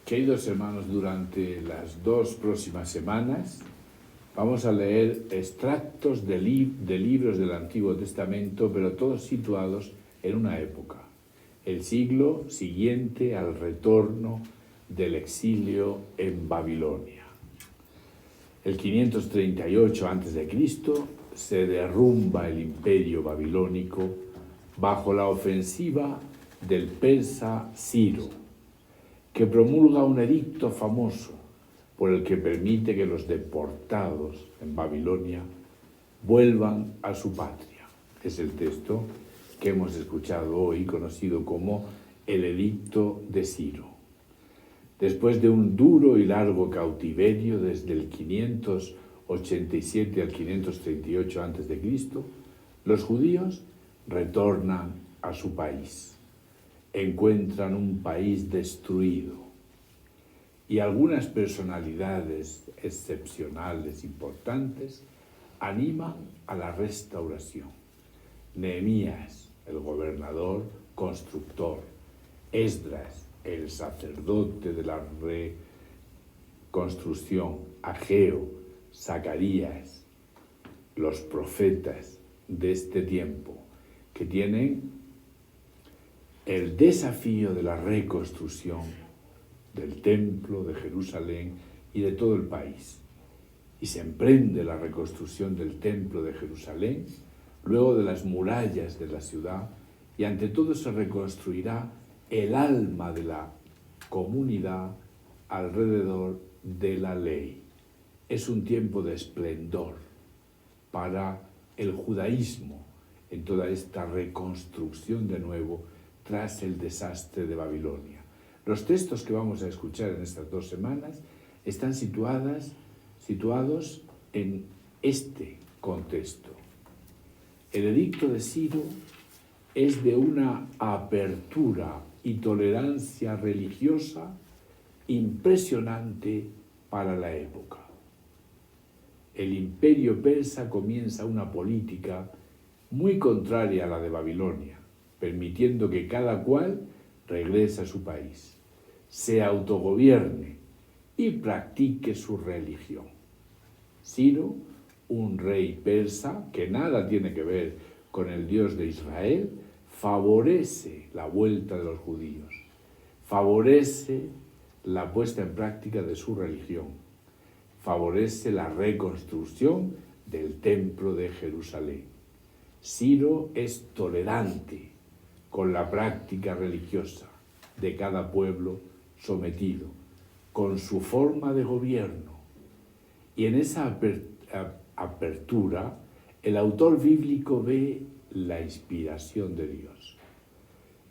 Queridos hermanos, durante las 2 próximas semanas vamos a leer extractos de libros del Antiguo Testamento, pero todos situados en una época, el siglo siguiente al retorno del exilio en Babilonia. El 538 a.C. se derrumba el imperio babilónico bajo la ofensiva del persa Ciro, que promulga un edicto famoso por el que permite que los deportados en Babilonia vuelvan a su patria. Es el texto que hemos escuchado hoy, conocido como el Edicto de Ciro. Después de un duro y largo cautiverio desde el 587 al 538 a.C., los judíos retornan a su país. Encuentran un país destruido y algunas personalidades excepcionales importantes animan a la restauración. Nehemías, el gobernador constructor, Esdras, el sacerdote de la reconstrucción, Ageo, Zacarías, los profetas de este tiempo, que tienen el desafío de la reconstrucción del templo de Jerusalén y de todo el país. Y se emprende la reconstrucción del templo de Jerusalén, luego de las murallas de la ciudad, y ante todo se reconstruirá el alma de la comunidad alrededor de la ley. Es un tiempo de esplendor para el judaísmo en toda esta reconstrucción de nuevo tras el desastre de Babilonia. Los textos que vamos a escuchar en estas 2 semanas están situados en este contexto. El edicto de Ciro es de una apertura y tolerancia religiosa impresionante para la época. El imperio persa comienza una política muy contraria a la de Babilonia, permitiendo que cada cual regrese a su país, se autogobierne y practique su religión. Ciro, un rey persa que nada tiene que ver con el Dios de Israel, favorece la vuelta de los judíos, favorece la puesta en práctica de su religión, favorece la reconstrucción del templo de Jerusalén. Ciro es tolerante con la práctica religiosa de cada pueblo sometido, con su forma de gobierno. Y en esa apertura, el autor bíblico ve la inspiración de Dios.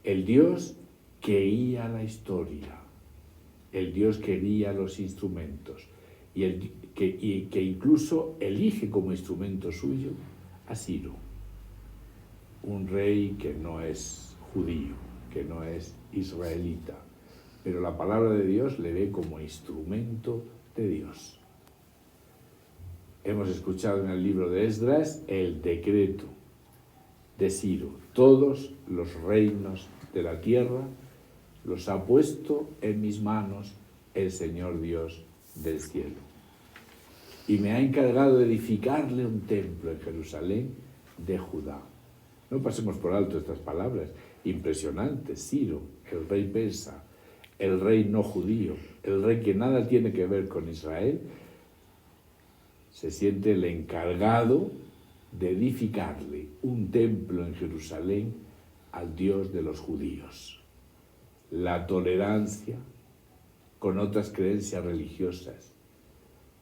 El Dios que guía la historia, el Dios que guía los instrumentos y que incluso elige como instrumento suyo a Ciro, un rey que no es judío, que no es israelita, pero la palabra de Dios le ve como instrumento de Dios. Hemos escuchado en el libro de Esdras el decreto de Ciro. Todos los reinos de la tierra los ha puesto en mis manos el Señor Dios del cielo. Y me ha encargado de edificarle un templo en Jerusalén de Judá. No pasemos por alto estas palabras impresionantes. Ciro, el rey persa, el rey no judío, el rey que nada tiene que ver con Israel, se siente el encargado de edificarle un templo en Jerusalén al Dios de los judíos. La tolerancia con otras creencias religiosas,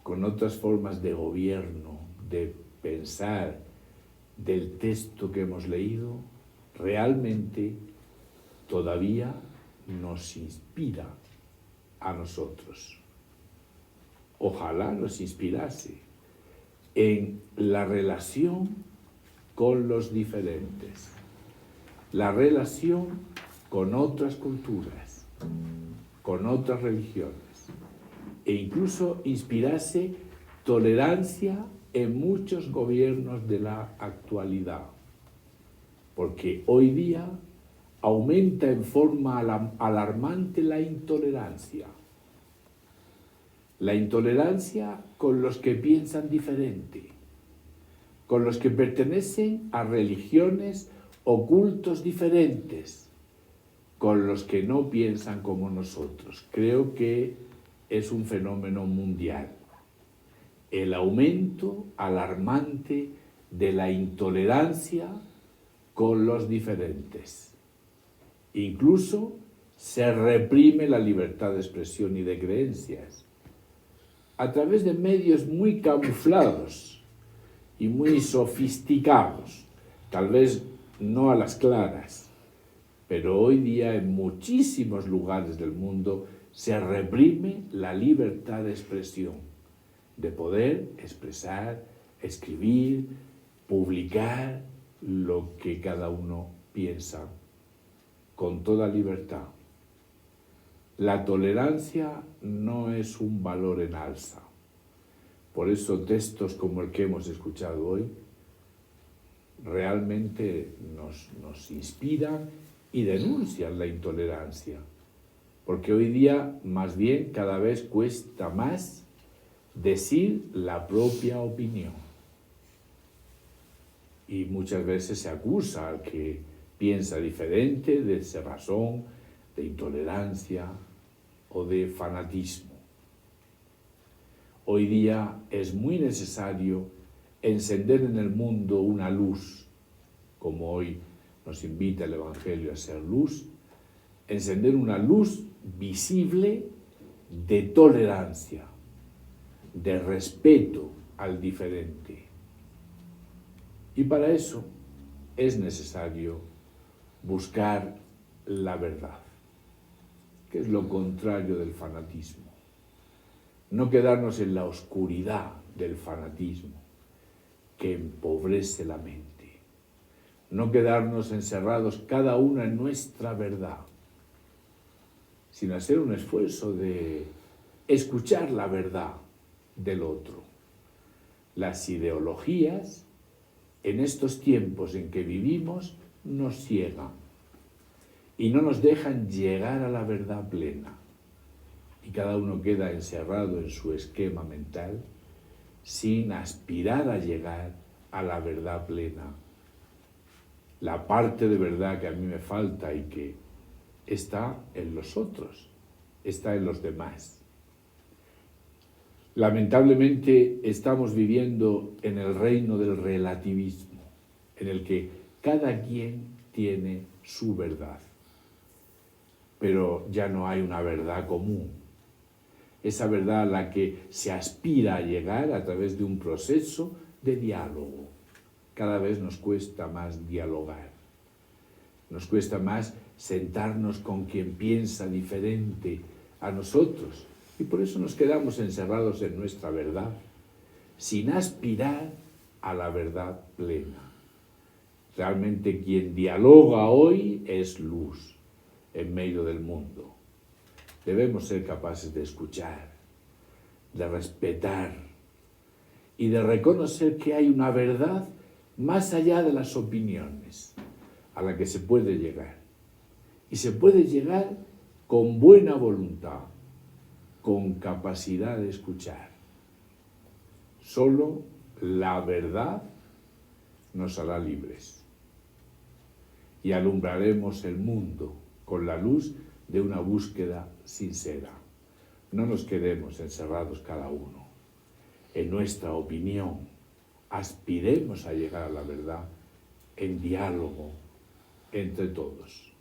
con otras formas de gobierno, de pensar, del texto que hemos leído, realmente todavía nos inspira a nosotros. Ojalá nos inspirase en la relación con los diferentes, la relación con otras culturas, con otras religiones, e incluso inspirase tolerancia en muchos gobiernos de la actualidad, porque hoy día aumenta en forma alarmante la intolerancia. La intolerancia con los que piensan diferente, con los que pertenecen a religiones o cultos diferentes, con los que no piensan como nosotros. Creo que es un fenómeno mundial. El aumento alarmante de la intolerancia con los diferentes. Incluso se reprime la libertad de expresión y de creencias a través de medios muy camuflados y muy sofisticados, tal vez no a las claras, pero hoy día en muchísimos lugares del mundo se reprime la libertad de expresión, de poder expresar, escribir, publicar lo que cada uno piensa con toda libertad. La tolerancia no es un valor en alza. Por eso textos como el que hemos escuchado hoy realmente nos inspiran y denuncian la intolerancia. Porque hoy día, más bien, cada vez cuesta más decir la propia opinión. Y muchas veces se acusa al que piensa diferente de cerrazón, de intolerancia o de fanatismo. Hoy día es muy necesario encender en el mundo una luz, como hoy nos invita el Evangelio a ser luz, encender una luz visible de tolerancia, de respeto al diferente. Y para eso es necesario buscar la verdad, que es lo contrario del fanatismo. No quedarnos en la oscuridad del fanatismo, que empobrece la mente. No quedarnos encerrados cada uno en nuestra verdad, sino hacer un esfuerzo de escuchar la verdad del otro. Las ideologías, en estos tiempos en que vivimos, nos ciegan y no nos dejan llegar a la verdad plena. Y cada uno queda encerrado en su esquema mental sin aspirar a llegar a la verdad plena. La parte de verdad que a mí me falta y que está en los otros, está en los demás. Lamentablemente estamos viviendo en el reino del relativismo, en el que cada quien tiene su verdad, pero ya no hay una verdad común. Esa verdad a la que se aspira a llegar a través de un proceso de diálogo. Cada vez nos cuesta más dialogar, nos cuesta más sentarnos con quien piensa diferente a nosotros y por eso nos quedamos encerrados en nuestra verdad sin aspirar a la verdad plena. Realmente quien dialoga hoy es luz en medio del mundo. Debemos ser capaces de escuchar, de respetar y de reconocer que hay una verdad más allá de las opiniones a la que se puede llegar. Y se puede llegar con buena voluntad, con capacidad de escuchar. Solo la verdad nos hará libres y alumbraremos el mundo con la luz de una búsqueda sincera. No nos quedemos encerrados cada uno en nuestra opinión. Aspiremos a llegar a la verdad en diálogo entre todos.